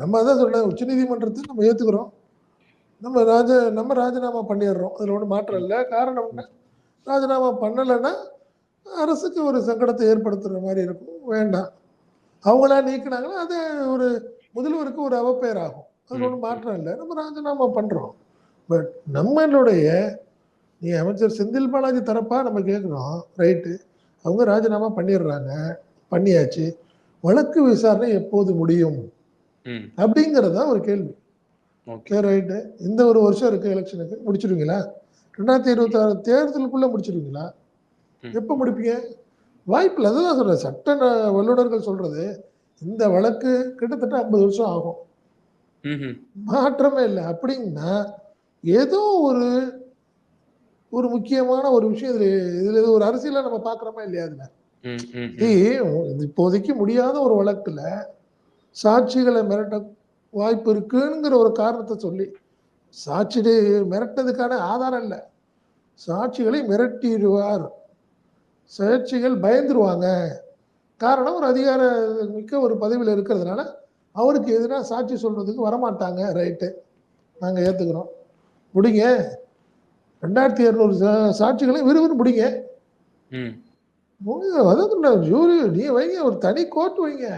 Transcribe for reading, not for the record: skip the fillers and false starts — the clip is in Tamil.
நம்ம அதான் சொல்றேன், உச்சநீதிமன்றத்தை நம்ம ஏத்துக்கிறோம். நம்ம ராஜினாமா பண்ணிடுறோம். அதுல ஒன்றும் மாற்றம் இல்லை. காரணம் என்ன? ராஜினாமா பண்ணலைன்னா அரசுக்கு ஒரு சங்கடத்தை ஏற்படுத்துற மாதிரி இருக்கும். வேண்டாம். அவங்களா நீக்கினாங்கன்னா அது ஒரு முதல்வருக்கு ஒரு அவப்பெயர் ஆகும். அதுல ஒன்றும் மாற்றம் இல்லை. நம்ம ராஜினாமா பண்றோம். பட் நம்மளுடைய நீ அமைச்சர் செந்தில் பாலாஜி தரப்பா நம்ம கேட்குறோம். ரைட்டு. அவங்க ராஜினாமா பண்ணிடுறாங்க. பண்ணியாச்சு. வழக்கு விசாரணை எப்போது முடியும் அப்படிங்கிறதா ஒரு கேள்வி. சரி, ரைட்டு. இந்த ஒரு வருஷம் இருக்கு எலெக்ஷனுக்கு, முடிச்சிருவீங்களா? 2026 தேர்தலுக்குள்ள முடிச்சிருவீங்களா? எப்ப முடிப்பீங்க? வாய்ப்பு இல்லை. அதுதான் சொல்றேன். சட்ட வல்லுநர்கள் சொல்றது இந்த வழக்கு கிட்டத்தட்ட 50 வருஷம் ஆகும். மாற்றமே இல்லை. அப்படின்னா ஏதோ ஒரு ஒரு முக்கியமான ஒரு விஷயம் இதுல ஒரு அரசியல நம்ம பாக்குறோமா இல்லையா? அதுல இப்போதைக்கு முடியாத ஒரு வழக்குல சாட்சிகளை மிரட்ட வாய்ப்பு இருக்குங்கிற ஒரு காரணத்தை சொல்லி, சாட்சி மிரட்டதுக்கான ஆதாரம் இல்லை, சாட்சிகளை மிரட்டிடுவார், சாட்சிகள் பயந்துருவாங்க. காரணம் ஒரு அதிகார மிக்க ஒரு பதவியில் இருக்கிறதுனால அவருக்கு எதிராக சாட்சி சொல்றதுக்கு வரமாட்டாங்க. ரைட்டு, நாங்க ஏத்துக்கிறோம். முடிங்க. 2200 சாட்சிகளை விறுவிறு முடிங்க. அதாவது ஜூரி நீ வைங்க, ஒரு தனி கோர்ட் வைங்க.